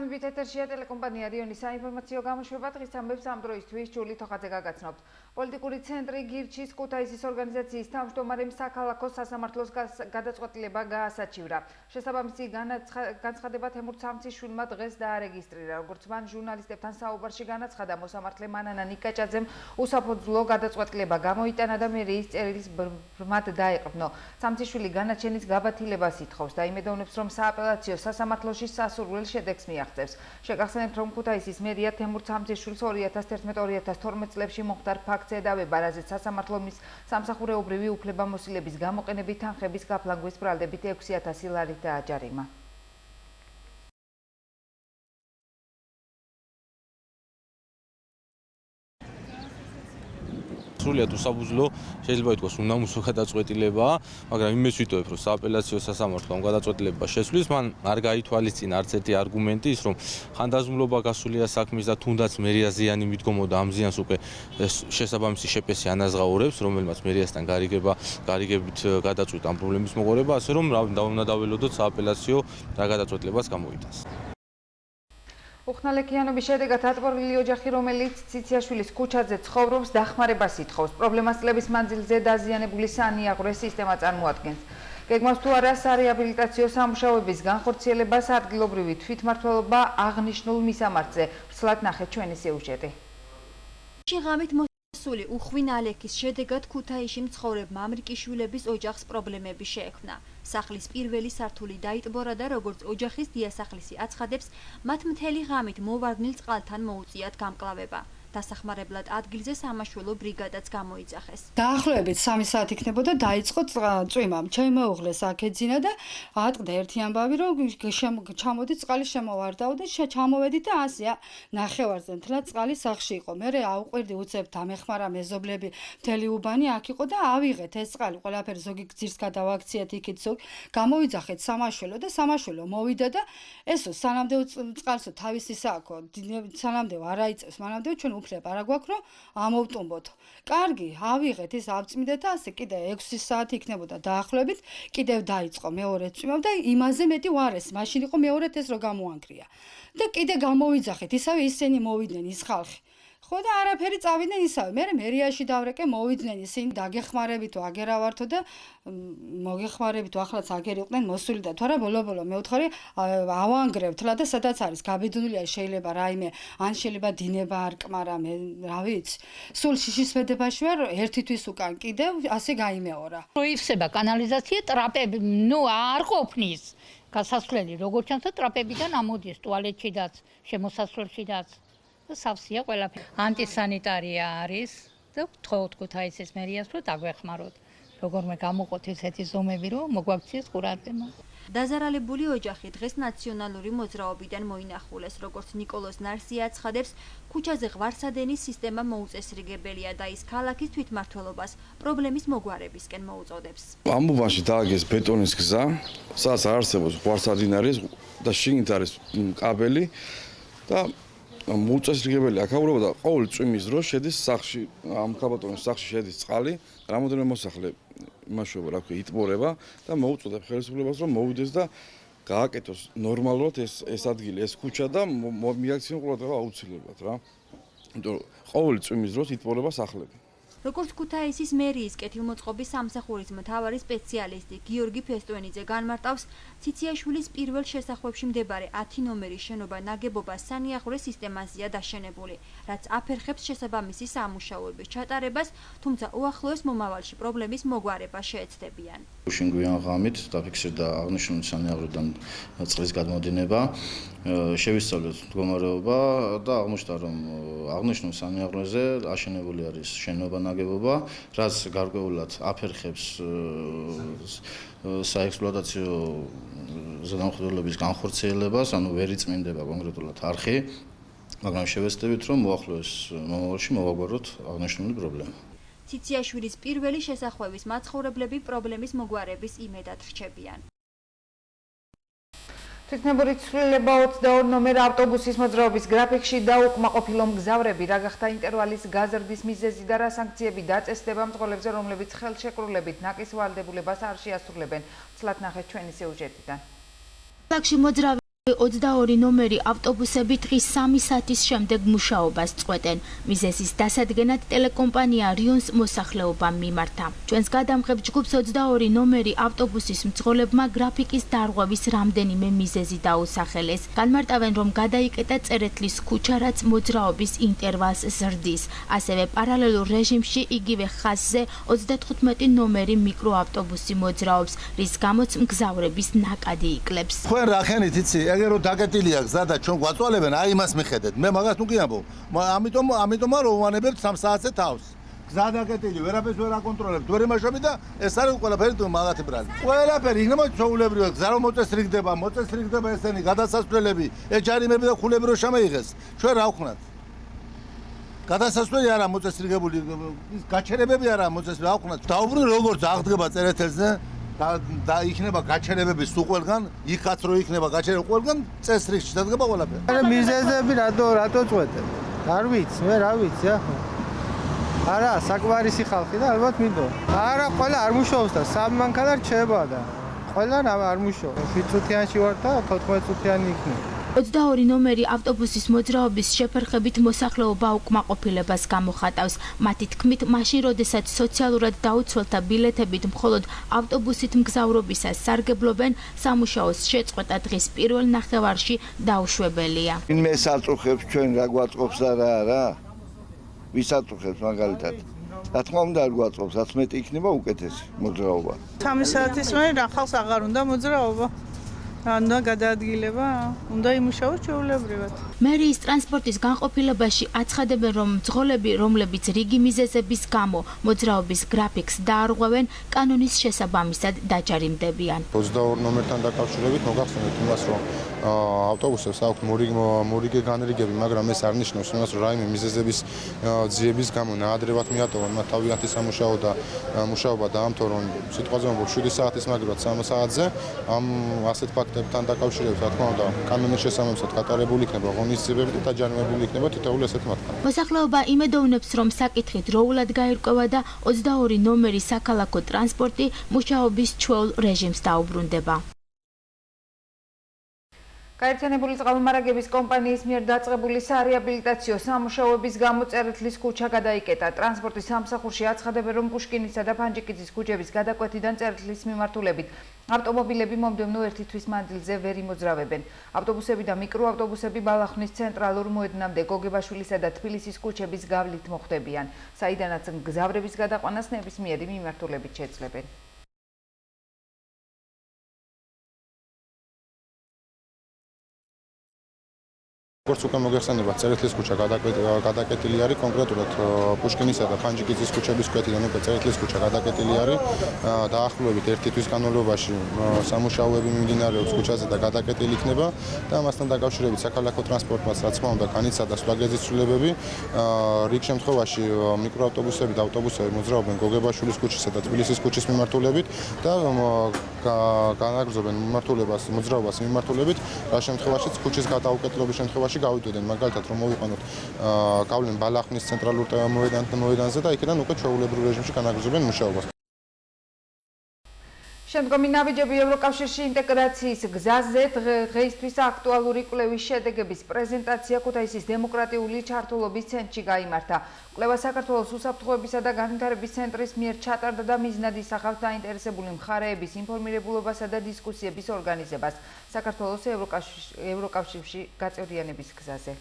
გესალმებით, ეთერშია ტელეკომპანია რიონის საინფორმაციო გამოშვება. დღის ამბებს ამ დროისთვის ჯული თოხაძე გაგაცნობთ. პოლიტიკური ცენტრი გირჩის ქუთაისის ორგანიზაციის თავმჯდომარემ საქალაქო სასამართლოს გადაწყვეტილება გაასაჩივრა. შესაბამისი განცხადება თემურ სამციშვილმა დღეს დაარეგისტრირა. როგორც მან ჟურნალისტებთან საუბარში განაცხადა, მოსამართლე მანანა ნიკაჭაძემ უსაფუძვლო გადაწყვეტილება გამოიტანა და მერიის წერილის ბრმად დაეყრდნო. სამციშვილი განაჩენის გაბათილებას ითხოვს და იმედოვნებს, რომ სააპელაციო სასამართლოში სასურველ შედეგს მიაღწევს. შეგახსენებთ, რომ ქუთაისის მერია თემურ სამციშვილს 2011-2012 წლებში მოხდარ ფაქტს ედავება, რაზეც სასამართლოს სამსახურეობრივი უფლებამოსილების გამოყენებით თანხების გაფლანგვის ბრალდებით 6,000 ლარით დააჯარიმა. სრულიად უსაფუძვლო შეიძლება ითქვას უნამუსო გადაწყვეტილებაა, მაგრამ იმის ვიტოვებ, რომ სააპელაციო სასამართლომ გადაწყვეტილება შესვლის, მან არ გაითვალისწინა არც ერთი არგუმენტი ის, რომ ხანდაზმულობა გასულია საქმის და თუნდაც მერია ზიანი მიდგომოდა ამ ზიანს უკვე შესაბამისი შეპესი ანაზღაურებს, რომელმაც მერიასთან გარიგებით გადაწყვიტა ამ პრობლემის მოყოლება, ასე რომ უნდა დაველოდოთ სააპელაციო რა გადაწყვეტილებას გამოიტანს. უხნალექიანობის შედეგად ატყორილი ოჯახი, რომელიც ციციაშვილის ქუჩაზე ცხოვრობს, დახმარებას ითხოვს. პრობლემას წლების მანძილზე დაზიანებული სანიაღვრე სისტემა წარმოადგენს. გეგმავს თუ არა სარეაბილიტაციო სამუშაოების განხორციელებას ადგილობრივი თვითმმართველობა აღნიშნულ მისამართზე. ვრცლად ნახეთ ჩვენი სიუჟეტი. ღამით მოსული უხვინ ალექის შედეგად ქუთაისში მცხოვრებმა ამრიკიშვილების ოჯახს პრობლემები შეექმნა. სახლის პირველი სართული დაიტბორა და როგორც ოჯახის დიასახლისი აცხადებს, მათ მთელი ღამით მოვარდნილ წყალთან მოუწიათ გამკლავება. დასახმარებლად ადგილზე სამაშველო ბრიგადაც გამოიძახეს. დაახლოებით 3 საათი იქნებოდა დაიწყო წვიმა. ჩემი მეუღლეს აქეძინა და ატყდა ერთი ამბავი, რომ ჩამოდი წყალი შემოვარდაო და ჩამოვედი და ასია ნახევარზე მთლად წყალი სახლში იყო. მე აუყვირდი უცებ დამეხმარა მეზობლები, მთელი უბანი აქ იყო და ავიღეთ ეს წყალი, ყველაფერი ზოგი გძირს გადავაქციეთ იქით ზოგი. გამოვიძახეთ სამაშველო და სამაშველო მოვიდა და ესო სანამდე წყალსო თავისი სააქო, სანამდე არ აიწევს, მანამდე ჩვენ უფლება არა გვაქვს, რომ ამოვტუმბოთ. კარგი, ავიღეთ ის ავწმიდეთ და ასე კიდე 6 საათი იქნებოდა დაახლოებით, კიდევ დაიწყო მეორე წვიმა და იმაზე მეტი ვარეს, მაშინ იყო მეორედ ეს რო გამოანგრია. და კიდე გამოვიძახეთ, ისევ ისინი მოვიდნენ ის ხალხი. ხო და არაფერი წავიდნენ ისევ. მე მერიაში დავრეკე, მოვიდნენ ისინი დაგეხმარებითო, აგერავართო და მოგეხმარებითო, ახლაც აგერ იყვნენ მოსული და თორე ბოლო-ბოლო მე ვთხარი ავანგრევთ და სადაც არის გაბედნულია შეიძლება რაიმე, ან შეიძლება დინება არკმარა, მე რა ვიცი. სულ შიშის მედებაში ვარ, ერთი თვის უკან კიდევ ასე გაიმეორა. პროიფსება კანალიზაცია ტრაპები, არ ყოფნის. გასასვლელი როგორც ჩანს ტრაპებიდან ამოდის ტუალეტშიდაც, შემოსასვლელშიდაც. სავსეა ყველაფერი. ანტისანიტარია არის და ვთხოვთ ქუთაისის მერიას, რომ დაგვეხმაროთ. როგორმე გამოყოთ ესეთი ზომები, რომ მოგვაქციეს ყურადღება. დაზარალებული ოჯახი დღეს ნაციონალური მოძრაობიდან მოინახულეს, როგორც ნიკოლოზ ნარსია აცხადებს, ქუჩაზე ღვარსადენის სისტემა მოუწესრიგებელია და ის ქალაქის თვითმმართველობას პრობლემის მოგვარებისკენ მოუწოდებს. ამ უბანში დააგეს ბეტონის გზა, სადაც არ არსებობს ღვარსადინი არის და შიგნით არის კაბელი და მოუწესრიგებელი აქაურობა და ყოველ წვიმის დროს შედის სახლში, ამ ქალბატონის სახლში შედის წყალი, რამოდენიმე მოსახლე იმაშუება, რა ქვია, იტბორება და მოუწოდებ ხელისუფლებას, რომ მოვიდეს და გააკეთოს ნორმალურად ეს ადგილი, ეს ქუჩა და მიაქციონ ყურადღება აუცილებლად რა. იმიტომ ყოველ წვიმის დროს იტბორება სახლები. როგორც ქუთაისის მერიის კეთილმოწყობის სამსახურის მთავარი სპეციალისტი გიორგი ფესტვენიძე განმარტავს, ციციაშვილის პირველ შესახვევში მდებარე 10 ნომერის შენობა ნაგებობა სანიაღვრე სისტემაზეა დაშენებული, რაც აფერხებს შესაბამისი სამუშაოების ჩატარებას, თუმცა უახლოეს მომავალში პრობლემის მოგვარება შეეცდებიან. უშინგვიან ღამით დაფიქსირდა აღნიშნული სანიაღვრიდან წყლის გადმოდინება, შევისწავლეთ მდგომარეობა და აღმოჩნდა, რომ აღნიშნულ სანიაღვრეზე აშენებული არის შენობა ნაგებობა, რაც გარკვეულად აფერხებს საექსპლუატაციო ზედამხედველობის განხორციელებას, ანუ ვერ იწმინდება კონკრეტულად არხი, მაგრამ შევეცდებით, რომ უახლოეს მომავალში მოვაგვაროთ აღნიშნული პრობლემა. ციციაშვილის პირველი შესახვევის მაცხოვრებლები პრობლემის მოგვარების იმედად რჩებიან. თვითნებური ცვლილება 22 ნომერ ავტობუსის მოძრაობის გრაფიკში დაუკმაყოფილო მგზავრები, რა გახდა ინტერვალის გაზრდის მიზეზი და რა სანქციები დაწესდება მძღოლებზე, რომლებიც ხელშეკრულებით ნაკის ვალდებულებას არ შეასრულებენ. ვრცლად ნახეთ ჩვენი სიუჟეტიდან. ქალაქში მოძრავი 22 ნომერი ავტობუსები დღის 3 საათის შემდეგ მუშაობას წყვეტენ. მიზეზის დასადგენად ტელეკომპანია რიონს მოსახლეობამ მიმართა. ჩვენს გადამღებ ჯგუფს 22 ნომერი ავტობუსის მძღოლებმა გრაფიკის დარღვევის რამდენიმე მიზეზი დაუსახელეს. განმარტავენ, რომ გადაიკეტა წერეთლის ქუჩა, რაც მოძრაობის ინტერვალს ზრდის. ასევე პარალელურ რეჟიმში იგივე ხაზზე 35 ნომერი მიკროავტობუსი მოძრაობს, რის გამოც მგზავრების ნაკადი იკლებს. Თქვენ რა ხენით იცი? ეგერ რო დაკეტილია გზა და ჩვენ გვაწვალებენ, აი იმას მიხედეთ. მე მაგას ნუ კი ამბობ. ამიტომ რომ ვანებებთ 3 საათზე თავს. გზა დაკეტილი, ვერაფერს ვერ აკონტროლებთ, ვერ იმაშობი და ეს არის ყველაფერი მაგათი ბრალი. ყველაფერი იქნება ჩვეულებრივად, გზა რომ მოწესრიგდება ესენი გადასასვლელები, ეჯარიმები და ხულები რო შემეიღეს. ჩვენ რა ვქნათ? გადასასვლელი არა მოწესრიგებული, გაჩერებები არა მოწესრიგებული, რა ვქნათ? დაუბრუნე როგორც აღდგება წერეთელზე. და იქნება გაჩერებები სულ ყველგან, იქაც რო იქნება გაჩერებები ყველგან, წესრიგში დადგება ყველაფერი. მიზეზები რატო წვეთენ? არ ვიცი, მე რა ვიცი ახლა. არა, საკმარისი ხალხი და ალბათ მინდო. არა, ყველა არ მუშაობს და 3 მანქანა რჩება და ყველა არ მუშაობს. 7 წუთიანში ვარ და 14 წუთიანი იქნება. 22 ნომერი ავტობუსის მოძრაობის შეფერხებით მოსახლეობა უკმაყოფილებას გამოხატავს. მათი თქმით, მაშინ როდესაც სოციალურად დაუცველთა ბილეთებით მხოლოდ ავტობუსით მგზავრობისას სარგებლობენ, სამუშაოს შეწყვეტა დღის პირველ ნახევარში დაუშვებელია. ვინმე საწუხებს ჩვენ რა გვაწყობს და რა არა? ვის აწუხებს მაგალითად? რა თქმა უნდა არ გვაწყობს, რაც მეტი იქნება უკეთესი მოძრაობა. 3 საათის მერე რა ხალხს აღარ უნდა მოძრაობა. უნდა გადაადგილება, უნდა იმუშაოს ჩვეულებრივად. მერიის ტრანსპორტის განყოფილებაში აცხადებენ, რომ მძღოლები, რომლებიც რიგი მიზეზების გამო მოძრაობის გრაფიკს დაარღვევენ, კანონის შესაბამისად დაჯარიმდებიან. 22 ნომერთან დაკავშირებით მოგახსენებთ იმას, რომ ავტობუსებს აქვთ მორიგი განრიგები, მაგრამ ეს არ ნიშნავს იმას, რომ რაიმე მიზეზების ძიების გამო ნაადრევად მიატოვონ მათ თავიანთი სამუშაო და მუშაობა დაამთავრონ, რომ სიტყვაზე ვამბობ 7 საათის მაგივრად 3 საათზე, ამ ასეთ ფაქტებთან დაკავშირებით, რა თქმა უნდა, კანონის შესაბამისად გატარებული იქნება ღონისძიებები და დაჯარიმებული იქნება თითოეული ასეთ მათგანი. მოსახლეობა იმედოვნებს, რომ საკითხი დროულად გაირკვევა და 22 ნომერი საქალაქო ტრანსპორტი მუშაობის ჩვეულ რეჟიმს დაუბრუნდება. გაერთიანებული წყალმომარაგების კომპანიის მიერ დაწყებული სარეაბილიტაციო სამუშაოების გამო წერეთლის ქუჩა გადაიკეტა. ტრანსპორტის სამსახურში აცხადებენ, რომ პუშკინისა და ფანჯიკიძის ქუჩების გადაკვეთიდან წერეთლის მიმართულებით ავტომობილები მომდევნო 1 თვის მანძილზე ვერ იმოძრავებენ. ავტობუსები და მიკროავტობუსები ბალახნის ცენტრალურ მოედნამდე გოგებაშვილისა და თბილისის ქუჩების გავლით მოხვდებიან, საიდანაც მგზავრების გადაყვანას ნებისმიერი მიმართულებით შეძლებენ. როგორც უკვე მოგეხსენებათ, წერეთლის ქუჩა გადაკეტილი არის კონკრეტულად პუშკინისა და ფანჯიკიძის ქუჩების კვეთიდან უკვე წერეთლის ქუჩა გადაკეტილი არის. დაახლოებით 1 თვის განმავლობაში სამუშაოები მიმდინარეობს ქუჩაზე და გადაკეტილი იქნება და ამასთან დაკავშირებით საქალაქო ტრანსპორტმაც რა თქმა უნდა განიცადა სვლაგეძის ცვლილებები. რიგ შემთხვევაში მიკროავტობუსები და ავტობუსები მოძრაობენ გოგებაშვილის ქუჩისა და თბილისის ქუჩის მიმართულებით და განაგრძობენ მოძრაობას მიმართულებით, რა შემთხვევაშიც ქუჩის გადაუკეტლობის შემთხვევაში გავიდოდენ, მაგალითად რომ მოვიყვანოთ გავლენ ბალახნის ცენტრალურ მოედანზე და იქიდან უკვე ჩვეულებრივ რეჟიმში განაგრძობენ მუშაობას. შემდგომი ნაბიჯები ევროკავშირში ინტეგრაციის გზაზე დღეისთვის აქტუალური კვლევის შედეგების პრეზენტაცია ქუთაისის დემოკრატიული ჩართულობის ცენტრში გაიმართა. კვლევა საქართველოს უსაფრთხოებისა და განვითარების ცენტრის მიერ ჩატარდა და მიზნად ისახავს დაინტერესებული მხარეების ინფორმირებულობასა და დისკუსიების ორგანიზებას საქართველოს ევროკავშირში გაწევრიანების გზაზე.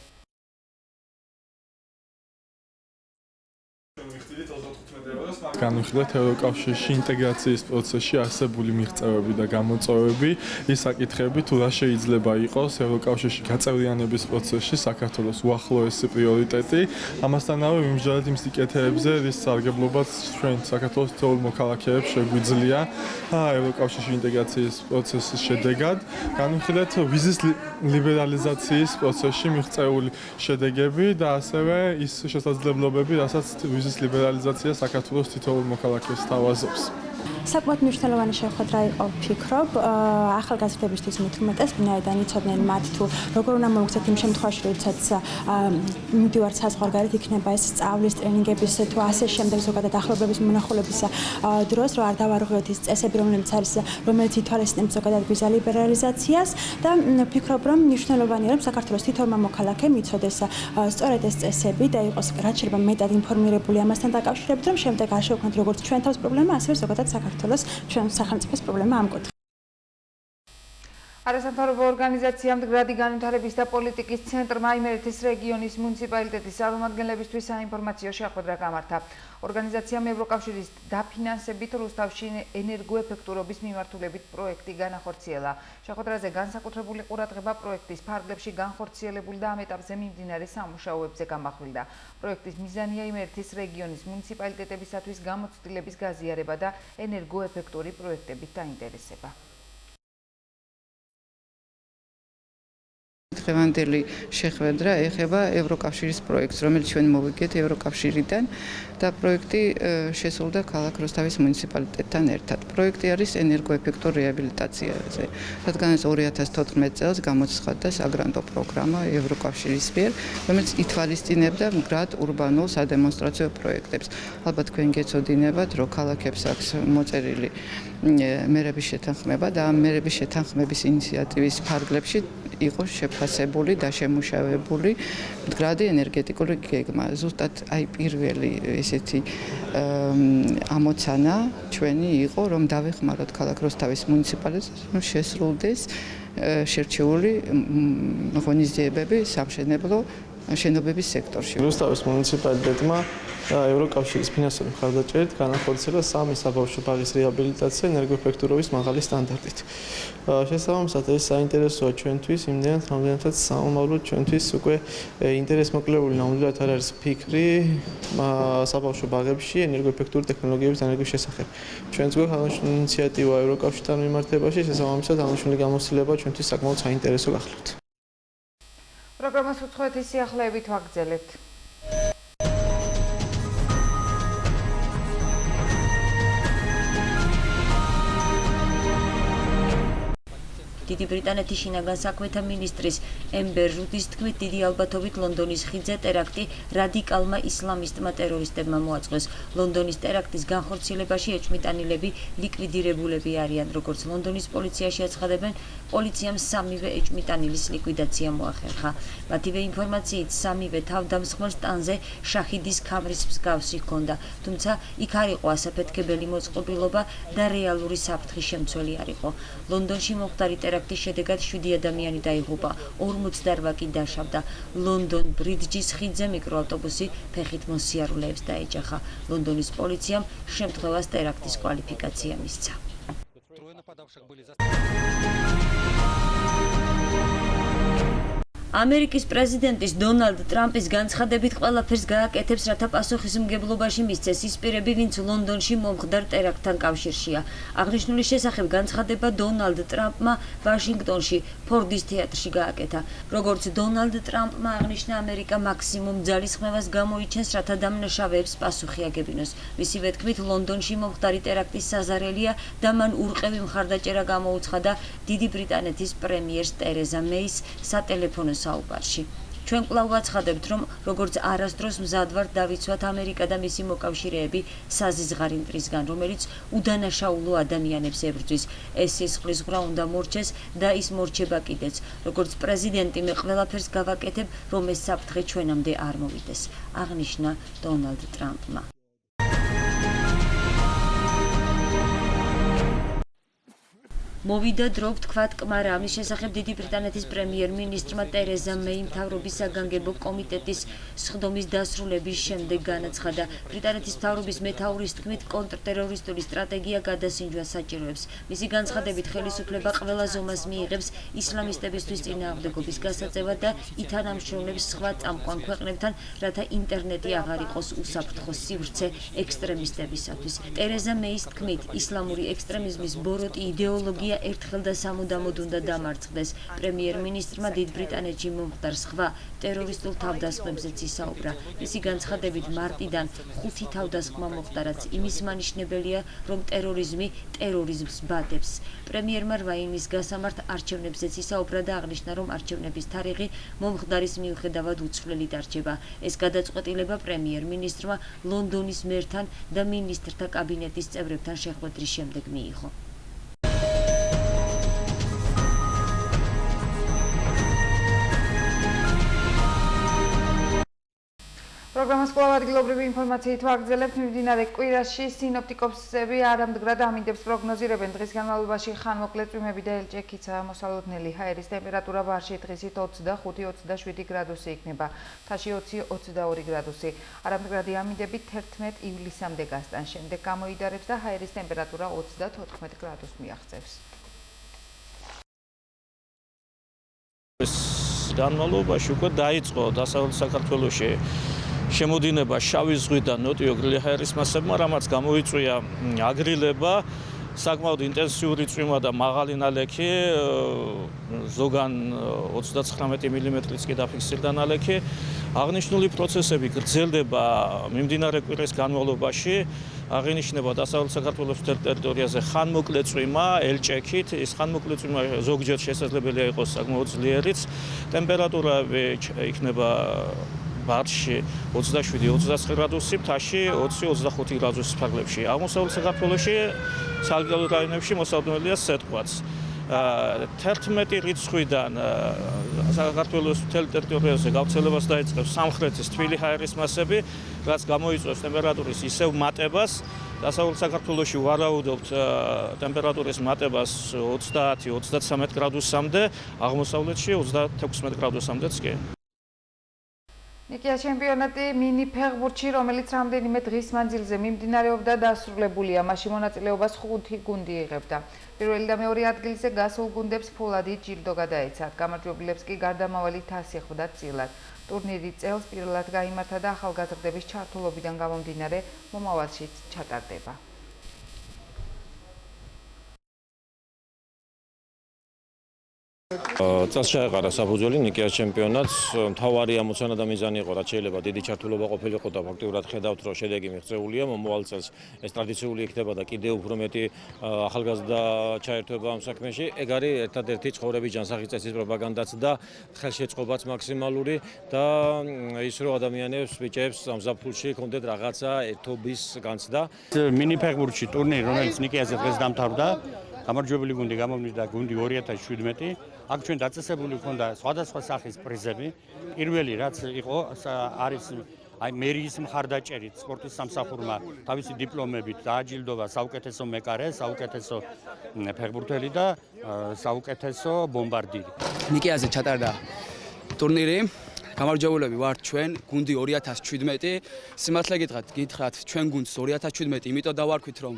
განვიხილეთ ევროკავშირში ინტეგრაციის პროცესში არსებული მიღწევები და გამოწვევები, ის საკითხები თუ რა შეიძლება იყოს ევროკავშირში გაწევრიანების პროცესში საქართველოს უახლოესი პრიორიტეტი. ამასთანავე ვიმსჯელეთ იმ სიკეთეებზე, რის სარგებლობაც ჩვენ საქართველოს თითოეულ მოქალაქეებს შეგვიძლია ევროკავშირში ინტეგრაციის პროცესის შედეგად. განვიხილეთ ვიზის ლიბერალიზაციის პროცესში მიღწეული შედეგები და ასევე ის შესაძლებლობები, რასაც ვიზის ლიბერალიზაცია საქართველოს თითოეულ მოქალაქეს თავაზობს. საკმაოდ მნიშვნელოვანი შეხვედრა იყო, ვფიქრობ, ახალგაზრდებისთვის მით უმეტეს, ვინაიდან იცოდნენ მათ თუ როგორ უნდა მოუგზავნოთ იმ შემთხვევაში, როდესაც მივდივართ საზღვარგარეთ, იქნება ეს სწავლის, ტრენინგების თუ ასე შემდეგ ზოგადად ახლობლების მონახულების დროს, რომ არ დავარღვიოთ ის წესები, რომელიც ითვალისწინებს ზოგადად ვიზა ლიბერალიზაციას და ვფიქრობ, რომ მნიშვნელოვანია, რომ საქართველოს თითოეულ მოქალაქემ იცოდეს სწორედ ეს წესები და იყოს რაც შეიძლება მეტად ინფორმირებული ამასთან დაკავშირებით, რომ შემდეგ არ შევქმნათ როგორც ჩვენ თავს პრობლემა, ასევე ზოგადად საქართველოს ჩვენ სახელმწიფოს პრობლემა ამ კუთხით. არასამთავრობო ორგანიზაცია მდგრადი განვითარების და პოლიტიკის ცენტრმა იმერეთის რეგიონის მუნიციპალიტეტის წარმომადგენლებისთვის საინფორმაციო შეხვედრა გამართა. ორგანიზაციამ ევროკავშირის დაფინანსებით რუსთავში ენერგოეფექტურობის მიმართულებით პროექტი განახორციელა. შეხვედრაზე განსაკუთრებული ყურადღება პროექტის ფარგლებში განხორციელებული და ამ ეტაპზე მიმდინარე სამუშაოებზე გამახვილდა. პროექტის მიზანია იმერეთის რეგიონის მუნიციპალიტეტებისათვის გამოცდილების გაზიარება და ენერგოეფექტური პროექტებით დაინტერესება. დღევანდელი შეხვედრა ეხება ევროკავშირის პროექტს, რომელიც ჩვენ მოვიგეთ ევროკავშირიდან და პროექტი შესრულდა ქალაქ როსტავის მუნიციპალიტეტთან ერთად. პროექტი არის ენერგოეფექტურ რეაბილიტაციაზე, რადგანაც 2014 წელს გამოცხადდა საგრანტო პროგრამა ევროკავშირის მიერ, რომელიც ითვალისწინებდა მდგრად ურბანულ სადემონსტრაციო პროექტებს. ალბათ თქვენ გეცოდინებათ, რომ ქალაქებს აქვს მოწერილი მერების შეთანხმება და ამ მერების შეთანხმების ინიციატივის ფარგლებში იყო შეფასებული და შემუშავებული მდგრადი ენერგეტიკული გეგმა. ზუსტად აი პირველი ესეთი ამოცანა ჩვენი იყო, რომ დავეხმაროთ ქალაქ როსტავის მუნიციპალიტეტს, რომ შესრულდეს შერჩეული ღონისძიებები სამშენებლო შენობების სექტორში. რუსთავის მუნიციპალიტეტმა ევროკავშირის ფინანსური მხარდაჭერით განახორციელა 3 საბავშვო ბაღის რეაბილიტაცია ენერგოეფექტურობის მაღალი სტანდარტით. შესაბამისად ეს საინტერესოა ჩვენთვის, იმდენად რამდენადაც საომარლო ჩვენთვის უკვე ინტერესმოკლებული ნამდვილად არ არის ფიქრი საბავშვო ბაღებში ენერგოეფექტური ტექნოლოგიების დანერგვის შესახებ. ჩვენც გვაქვს აღნიშნული ინიციატივა ევროკავშირთან მიმართებაში, შესაბამისად აღნიშნული გამოცდილება ჩვენთვის საკმაოდ საინტერესო გახლავთ. პროგრამას უცხოეთის სიახლეებით ვაგრძელებთ. დიდი ბრიტანეთის შინაგან საქმეთა მინისტრის ემბერ რუდის თქმით, დიდი ალბათობით ლონდონის ხიდზე ტერაქტი რადიკალმა ისლამისტმა ტერორისტებმა მოაწყვეს. ლონდონის ტერაქტის განხორციელებაში ეჭვმიტანილები ლიკვიდირებულები არიან, როგორც ლონდონის პოლიციაში აცხადებენ, პოლიციამ 3 ეჭვმიტანილის ლიკვიდაცია მოახერხა. მათივე ინფორმაციით 3 თავდამსხმელს ტანზე შაჰიდის ქამრის მსგავსი ჰქონდა, თუმცა იქ არ იყო ასაფეთქებელი მოწყობილობა და რეალური საფრთხის შემცველი არ იყო. ლონდონში მომხდარი ტერაქტის შედეგად 7 ადამიანი დაიღუპა, 48 კი დაშავდა. ლონდონ ბრიჯის ხიდზე მიკროავტობუსი ფეხით მოსიარულეებს დაეჯახა. ლონდონის პოლიციამ შემთხვევას ტერაქტის კვალიფიკაცია მისცა. ამერიკის პრეზიდენტის დონალდ ტრამპის განცხადებით ყველაფერს გააკეთებს, რათა პასუხისმგებლობაში მისცეს ის პირები, ვინც ლონდონში მომხდარ ტერაქტთან კავშირშია. აღნიშნული შესახებ განცხადება დონალდ ტრამპმა ვაშინგტონში ფორდის თეატრში გააკეთა. როგორც დონალდ ტრამპმა აღნიშნა, ამერიკა მაქსიმუმ ძალისხმევას გამოიჩენს, რათა დამნაშავეებს პასუხი აგებინოს. მისივე თქმით, ლონდონში მომხდარი ტერაქტის საზარელია და მან ურყევი მხარდაჭერა გამოუცხადა დიდი ბრიტანეთის პრემიერს ტერეზა მეის სატელეფონო საუბარში. ჩვენ კვლავ ვაცხადებთ, რომ როგორც არასდროს მზად ვართ დავიცვათ ამერიკა და მისი მოკავშირეები საზიზღარი მტრისგან, რომელიც უდანაშაულო ადამიანებს ებრძვის. ეს სისხლის ღვრა უნდა მორჩეს და ის მორჩება კიდეც. როგორც პრეზიდენტი მე ყველაფერს გავაკეთებ, რომ ეს საფრთხე ჩვენამდე არ მოვიდეს, აღნიშნა დონალდ ტრამპმა. მოვიდა დრო ვთქვათ კმარა ამის შესახებ დიდი ბრიტანეთის პრემიერ-მინისტრმა ტერეზა მეი მთავრობის საგანგებო კომიტეტის სხდომის დასრულების შემდეგ განაცხადა. ბრიტანეთის მთავრობის მეთაურის თქმით, კონტრტერორისტული სტრატეგია გადასინჯვას საჭიროებს. მისი განცხადებით, ხელისუფლება ყველა ზომას მიიღებს ისლამისტებისთვის წინააღმდეგობის გასაწევად და ითანამშრომლებს სხვა წამყვან ქვეყნებთან, რათა ინტერნეტი აღარ იყოს უსაფრთხო სივრცე ექსტრემისტებისათვის. ტერეზა მეის თქმით, ისლამური ექსტრემიზმის ბოროტი იდეოლოგია კომპანია ერთხელ და სამუდამოდ უნდა დამარცხდეს. პრემიერ-მინისტრმა დიდ ბრიტანეთში მომხდარ სხვა ტერორისტულ თავდასხმებზეც ისაუბრა. მისი განცხადებით მარტიდან 5 თავდასხმა მოხდა, რაც იმის მანიშნებელია, რომ ტერორიზმი ტერორიზმს ბადებს. პრემიერმა 8 ივნისს გასამართ არჩევნებზეც ისაუბრა და აღნიშნა, რომ არჩევნების თარიღი მომხდარის მიუხედავად უცვლელი დარჩება. ეს გადაწყვეტილება პრემიერ-მინისტრმა ლონდონის მერთან და მინისტრთა კაბინეტის წევრებთან შეხვედრის შემდეგ მიიღო. პროგრამას კვლავ ადგილობრივი ინფორმაციით ვაგრძელებთ. მიმდინარე კვირაში სინოპტიკოსები არამდგრად ამინდებს პროგნოზირებენ დღის განმავლობაში ხანმოკლე წვიმები და ელჭექიცა მოსალოდნელი. ჰაერის ტემპერატურა ბარში დღისით 25-27 გრადუსი იქნება, მთაში 20-22 გრადუსი. არამდგრადი ამინდები 11 ივლისამდე გასტან, შემდეგ გამოიდარებს და ჰაერის ტემპერატურა 30-14 გრადუსს მიაღწევს. განმავლობაში უკვე დაიწყო დასავლეთ საქართველოში შემოდინება შავი ზღვიდან ნოტიო გრილი ჰაერის მასებმა, რამაც გამოიწვია აგრილება, საკმაოდ ინტენსიური წვიმა და მაღალი ნალექი, ზოგან 39 მმ-იც კი დაფიქსირდა ნალექი. აღნიშნული პროცესები გრძელდება მიმდინარე კვირის განმავლობაში. აღინიშნება დასავლეთ საქართველოს ტერიტორიაზე ხანმოკლე წვიმა, ელჭექით. ეს ხანმოკლე წვიმა ზოგჯერ შესაძლებელია იყოს საკმაოდ ძლიერიც. ტემპერატურები იქნება ბარში 27-29 გრადუსი, მთაში 20-25 გრადუსის ფარგლებში. აღმოსავლეთ საქართველოში ცალკეულ რაიონებში მოსალოდნელია სეტყვაც. 11 რიცხვიდან საქართველოს მთელ ტერიტორიაზე გავრცელებას დაიწყებს სამხრეთის თბილი ჰაერის მასები, რაც გამოიწვევს ტემპერატურის ისევ მატებას. დასავლეთ საქართველოში ვარაუდობთ ტემპერატურის მატებას 30-33 გრადუსამდე, აღმოსავლეთში 36 გრადუსამდეც კი. ნიკია ჩემპიონატი მინი ფეხბურთში, რომელიც რამდენიმე დღის მანძილზე მიმდინარეობდა, დასრულებულია. მასში მონაწილეობას 5 გუნდი იღებდა. პირველი და მეორე ადგილზე გასულ გუნდებს ფოლადი ჯილდო გადაეცათ. გამარჯვებულებს კი გარდამავალი თასი ხვდა წილად. ტურნირი წელს პირველად გაიმართა და ახალგაზრდების ჩართულობიდან გამომდინარე მომავალშიც ჩატარდება. წელს შეეყარა საფუძველი ნიკიას ჩემპიონატს. მთავარი ამოცანა და მიზანი იყო, რაც შეიძლება დიდი ჩართულობა ყოფილიყო და ფაქტიურად ხედავთ, რომ შედეგი მიღწეულია. მომავალ წელს ეს ტრადიციული იქნება და კიდევ უფრო მეტი ახალგაზრდა ჩაერთვება ამ საქმეში. ეგ არის ერთადერთი ცხოვრების ჯანსაღი წესის პროპაგანდაც და ხელშეწყობაც მაქსიმალური და ის რომ ადამიანებს, ბიჭებს სამზაფხულში კონდეთ რაღაცა ერთობის განცდა. მინი ფეხბურთში ტურნირი, რომელიც ნიკიაზე დღეს დამთავრდა, გამარჯვებული გუნდი გამოვიდა გუნდი 2017. აქ ჩვენ დაწესებული ჰქონდა სხვადასხვა სახის პრიზები. პირველი რაც იყო არის მერიის მხარდაჭერით სპორტის სამსახურმა თავისი დიპლომებით დააჯილდოვა საუკეთესო მეკარე, საუკეთესო ფეხბურთელი და საუკეთესო ბომბარდირი. ნიკიაზე ჩატარდა ტურნირი. გამარჯვებულები ვართ ჩვენ, გუნდი 2017. სიმართლე გითხრათ, ჩვენ გუნდს 2017, იმიტომ დავარქვით, რომ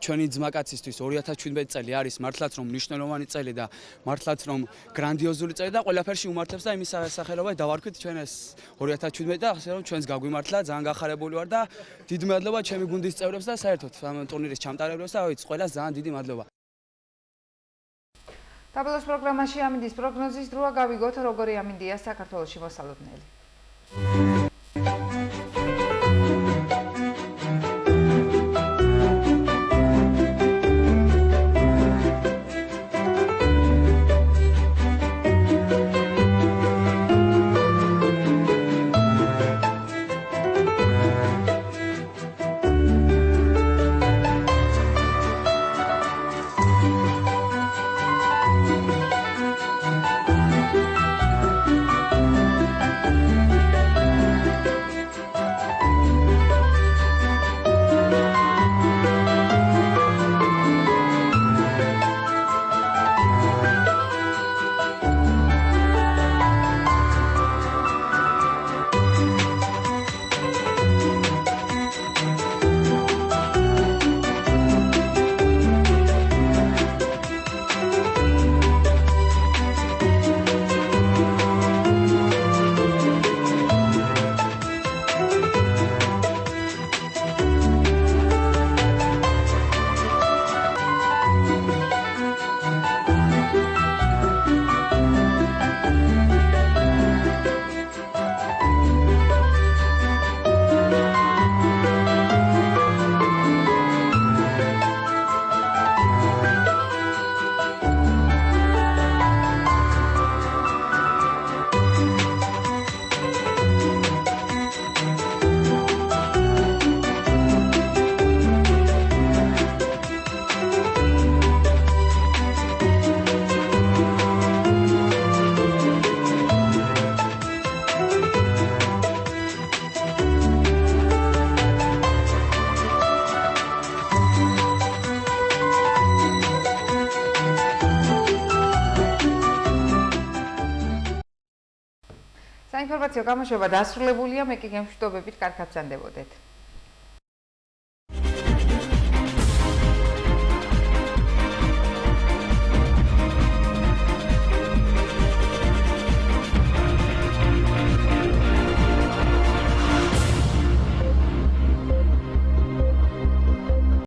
ჩვენი ძმაკაცისთვის 2017 წელი არის მართლაც რომ მნიშვნელოვანი წელი და მართლაც რომ გრანდიოზული წელი და ყველაფერში უმართებს და იმის სახელობად დავარქვით ჩვენ ეს 2017 და ასე რომ ჩვენს გაგვიმართლა, ძალიან გახარებული ვარ და დიდი მადლობა ჩემი გუნდის წევრებს და საერთოდ ამ ტურნირის ჩამტარებლებს და ყველას ძალიან დიდი მადლობა. ტაბლოს პროგრამაში ამინდის პროგნოზის დროა, გავიგოთ როგორი ამინდია საქართველოში მოსალოდნელი. საინფორმაციო გამოშვება დასრულებულია, მე კი გემშვიდობებით კარგად გრძანდებოდეთ.